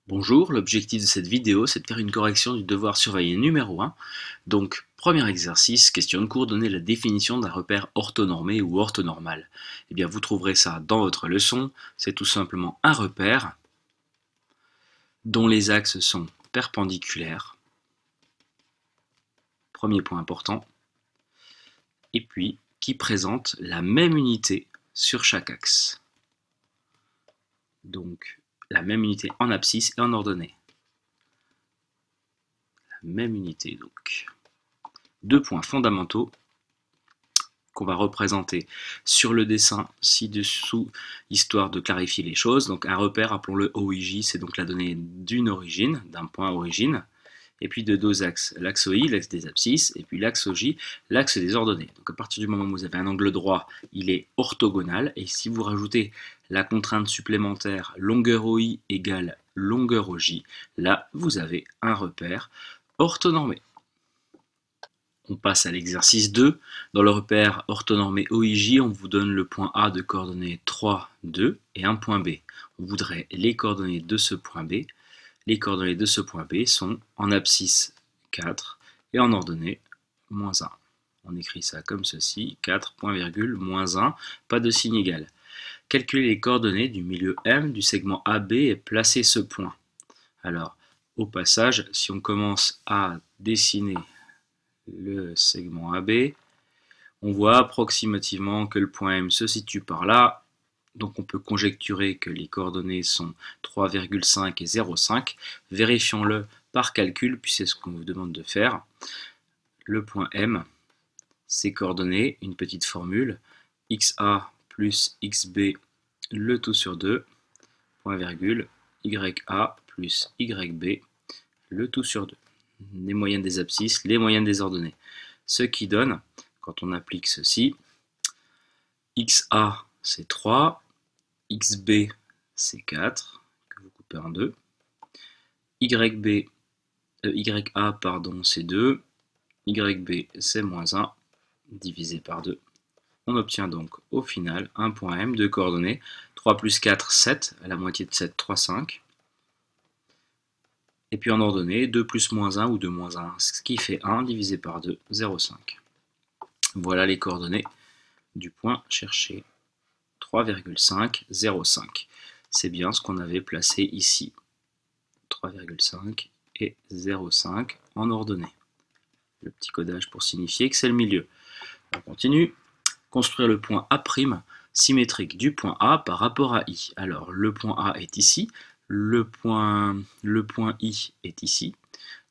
Bonjour, l'objectif de cette vidéo, c'est de faire une correction du devoir surveillé numéro 1. Donc, premier exercice, question de cours, donner la définition d'un repère orthonormé ou orthonormal. Eh bien, vous trouverez ça dans votre leçon. C'est tout simplement un repère dont les axes sont perpendiculaires. Premier point important. Et puis, qui présente la même unité sur chaque axe. Donc, la même unité en abscisse et en ordonnée. La même unité, donc. Deux points fondamentaux qu'on va représenter sur le dessin ci-dessous, histoire de clarifier les choses. Donc un repère, appelons-le OIJ, c'est donc la donnée d'une origine, d'un point origine, et puis de deux axes, l'axe OI, l'axe des abscisses, et puis l'axe OJ, l'axe des ordonnées. Donc à partir du moment où vous avez un angle droit, il est orthogonal, et si vous rajoutez la contrainte supplémentaire longueur OI égale longueur OJ, là vous avez un repère orthonormé. On passe à l'exercice 2. Dans le repère orthonormé OIJ, on vous donne le point A de coordonnées 3, 2 et un point B. On voudrait les coordonnées de ce point B. Les coordonnées de ce point B sont en abscisse 4 et en ordonnée moins 1. On écrit ça comme ceci, 4, point virgule, moins 1, pas de signe égal. Calculez les coordonnées du milieu M du segment AB et placez ce point. Alors, au passage, si on commence à dessiner le segment AB, on voit approximativement que le point M se situe par là, donc on peut conjecturer que les coordonnées sont 3,5 et 0,5. Vérifions-le par calcul, puis c'est ce qu'on vous demande de faire. Le point M, ses coordonnées, une petite formule, XA plus XB, le tout sur 2, point virgule, YA plus YB, le tout sur 2. Les moyennes des abscisses, les moyennes des ordonnées. Ce qui donne, quand on applique ceci, XA c'est 3, XB c'est 4, que vous coupez en deux, YA pardon, c'est 2, YB c'est moins 1, divisé par 2. On obtient donc au final un point M de coordonnées 3 plus 4, 7, à la moitié de 7, 3, 5. Et puis en ordonnée, 2 plus moins 1 ou 2 moins 1, ce qui fait 1 divisé par 2, 0,5. Voilà les coordonnées du point cherché. 3,5, 0,5. C'est bien ce qu'on avait placé ici. 3,5 et 0,5 en ordonnée. Le petit codage pour signifier que c'est le milieu. On continue. Construire le point A' symétrique du point A par rapport à I. Alors le point A est ici. Le point I est ici.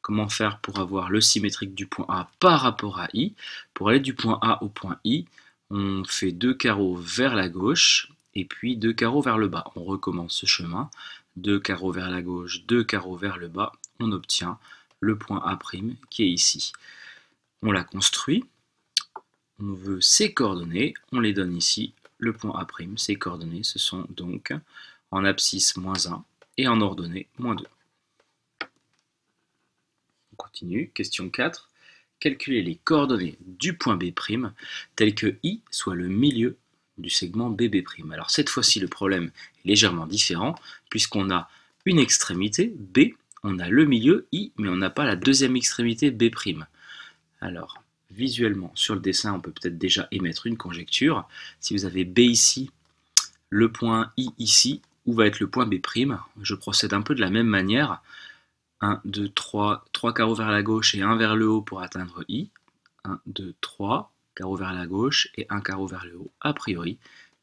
Comment faire pour avoir le symétrique du point A par rapport à I? Pour aller du point A au point I, on fait 2 carreaux vers la gauche et puis 2 carreaux vers le bas. On recommence ce chemin. 2 carreaux vers la gauche, 2 carreaux vers le bas. On obtient le point A' qui est ici. On l'a construit. On veut ses coordonnées. On les donne ici. Le point A', ses coordonnées, ce sont donc en abscisse moins 1 et en ordonnée moins 2. On continue, question 4. Calculer les coordonnées du point B' tel que I soit le milieu du segment BB'. Alors cette fois-ci, le problème est légèrement différent puisqu'on a une extrémité B, on a le milieu I, mais on n'a pas la deuxième extrémité B'. Alors, visuellement, sur le dessin, on peut peut-être déjà émettre une conjecture. Si vous avez B ici, le point I ici, où va être le point B'? Je procède un peu de la même manière. 1, 2, 3, 3 carreaux vers la gauche et 1 vers le haut pour atteindre I. 1, 2, 3, carreaux vers la gauche et 1 carreau vers le haut. A priori,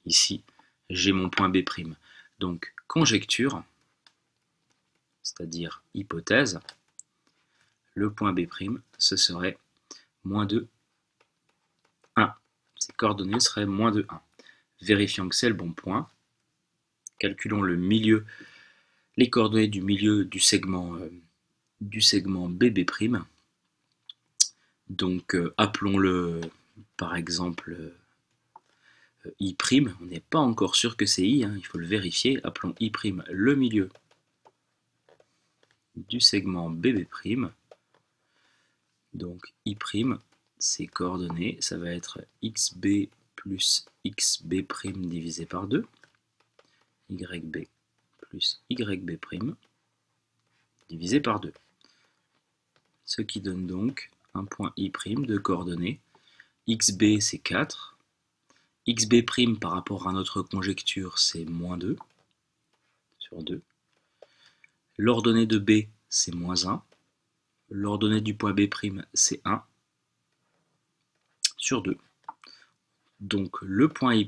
ici, j'ai mon point B'. Donc, conjecture, c'est-à-dire hypothèse, le point B', ce serait moins 2, 1. Ces coordonnées seraient moins 2, 1. Vérifions que c'est le bon point. Calculons le milieu, les coordonnées du milieu du segment BB'. Donc appelons-le par exemple I'. On n'est pas encore sûr que c'est I, hein, il faut le vérifier. Appelons I' le milieu du segment BB'. Donc I', ses coordonnées, ça va être XB plus XB' divisé par 2, YB plus YB'. divisé par 2. Ce qui donne donc un point I' de coordonnées. XB c'est 4. XB' par rapport à notre conjecture c'est moins 2 sur 2. L'ordonnée de B c'est moins 1. L'ordonnée du point B' c'est 1 sur 2. Donc le point I',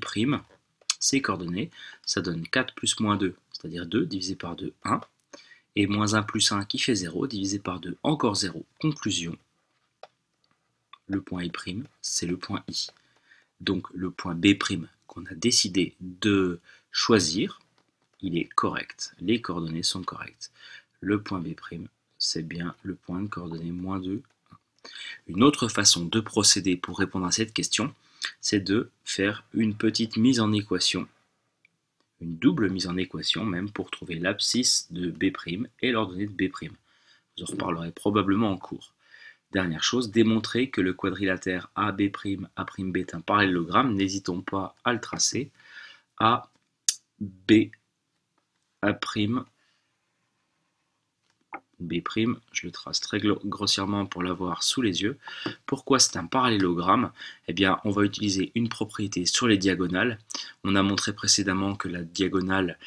ses coordonnées, ça donne 4 plus moins 2, c'est-à-dire 2, divisé par 2, 1. Et moins 1 plus 1 qui fait 0, divisé par 2, encore 0. Conclusion, le point I', c'est le point I. Donc le point B' qu'on a décidé de choisir, il est correct. Les coordonnées sont correctes. Le point B', c'est bien le point de coordonnées moins 2, 1. Une autre façon de procéder pour répondre à cette question, c'est de faire une petite mise en équation, une double mise en équation même, pour trouver l'abscisse de B' et l'ordonnée de B'. Vous en reparlerez probablement en cours. Dernière chose, démontrer que le quadrilatère AB', A'B est un parallélogramme. N'hésitons pas à le tracer. A, B, A', B', je le trace très grossièrement pour l'avoir sous les yeux. Pourquoi c'est un parallélogramme? Eh bien, on va utiliser une propriété sur les diagonales. On a montré précédemment que la diagonale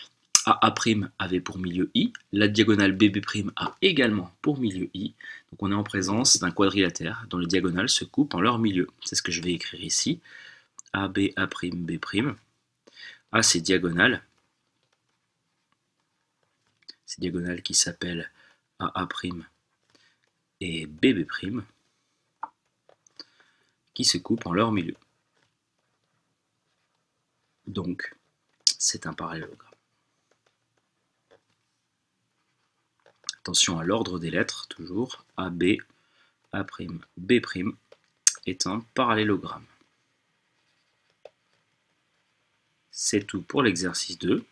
AA' avait pour milieu I, la diagonale BB' a également pour milieu I. Donc on est en présence d'un quadrilatère dont les diagonales se coupent en leur milieu. C'est ce que je vais écrire ici. AB, A', B', à ces diagonales qui s'appellent AA' et BB', qui se coupent en leur milieu. Donc, c'est un parallélogramme. Attention à l'ordre des lettres, toujours. AB, A', B' est un parallélogramme. C'est tout pour l'exercice 2.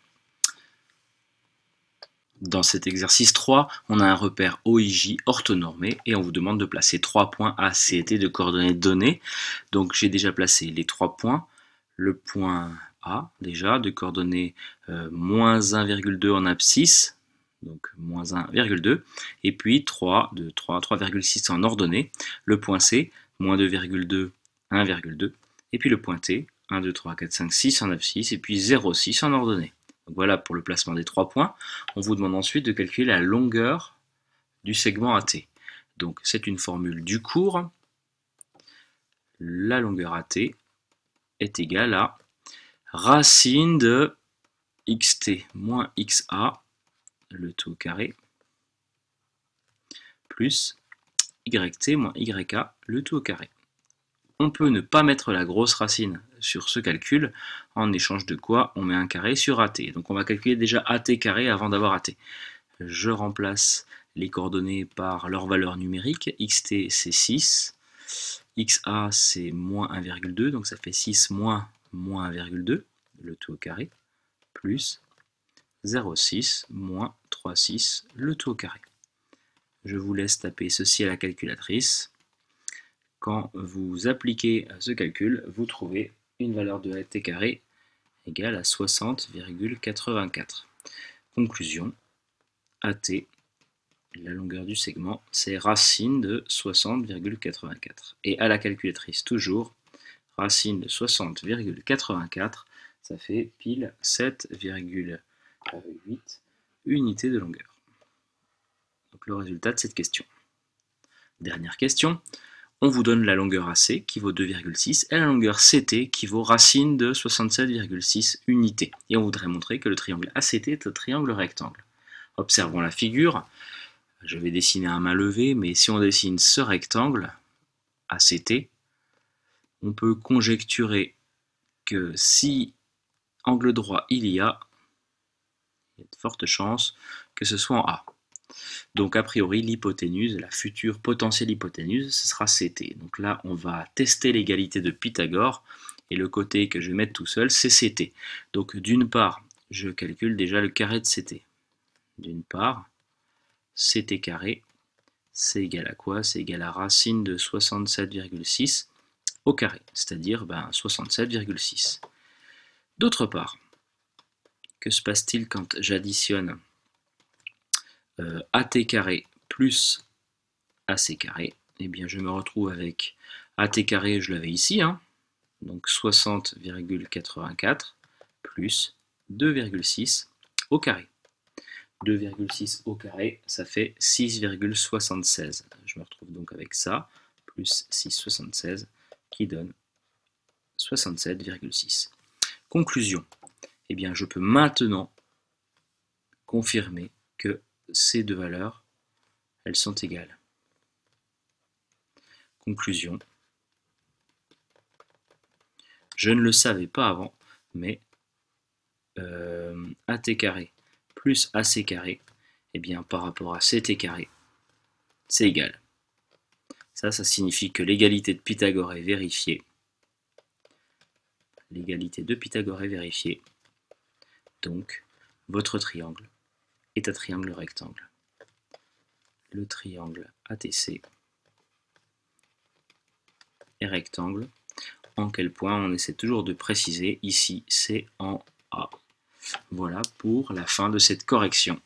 Dans cet exercice 3, on a un repère OIJ orthonormé et on vous demande de placer 3 points A, C et T de coordonnées données. Donc j'ai déjà placé les 3 points. Le point A, déjà, de coordonnées moins 1,2 en abscisse, donc moins 1,2, et puis 3,6 en ordonnée. Le point C, moins 2,2, 1,2, et puis le point T, 1, 2, 3, 4, 5, 6 en abscisse, et puis 0,6 en ordonnée. Donc voilà pour le placement des 3 points. On vous demande ensuite de calculer la longueur du segment AT. Donc c'est une formule du cours. La longueur AT est égale à racine de xt moins xa, le tout au carré, plus yt moins yk, le tout au carré. On peut ne pas mettre la grosse racine sur ce calcul, en échange de quoi on met un carré sur AT. Donc on va calculer déjà AT carré avant d'avoir AT. Je remplace les coordonnées par leur valeur numérique. Xt c'est 6, xa c'est moins 1,2, donc ça fait 6 moins 1,2, le tout au carré, plus 0,6 moins 3,6, le tout au carré. Je vous laisse taper ceci à la calculatrice. Quand vous appliquez ce calcul, vous trouvez une valeur de AT carré égale à 60,84. Conclusion, AT, la longueur du segment, c'est racine de 60,84. Et à la calculatrice toujours, racine de 60,84, ça fait pile 7,8 unités de longueur. Donc le résultat de cette question. Dernière question. On vous donne la longueur AC qui vaut 2,6 et la longueur CT qui vaut racine de 67,6 unités. Et on voudrait montrer que le triangle ACT est un triangle rectangle. Observons la figure. Je vais dessiner à main levée, mais si on dessine ce rectangle ACT, on peut conjecturer que si angle droit il y a de fortes chances que ce soit en A. Donc a priori l'hypoténuse, la future potentielle hypoténuse, ce sera CT. Donc là on va tester l'égalité de Pythagore et le côté que je vais mettre tout seul c'est CT. Donc d'une part je calcule déjà le carré de CT. D'une part CT carré c'est égal à quoi? C'est égal à racine de 67,6 au carré, c'est-à-dire 67,6. D'autre part, que se passe-t-il quand j'additionne AT carré plus AC carré, eh bien je me retrouve avec AT carré, je l'avais ici, hein, donc 60,84 plus 2,6 au carré. 2,6 au carré, ça fait 6,76. Je me retrouve donc avec ça, plus 6,76, qui donne 67,6. Conclusion. Eh bien, je peux maintenant confirmer que ces deux valeurs, elles sont égales. Conclusion. Je ne le savais pas avant, mais AT carré plus AC carré, eh bien par rapport à CT carré, c'est égal. Ça signifie que l'égalité de Pythagore est vérifiée. L'égalité de Pythagore est vérifiée. Donc, votre triangle est un triangle rectangle. Le triangle ATC est rectangle. En quel point? On essaie toujours de préciser. Ici, c'est en A. Voilà pour la fin de cette correction.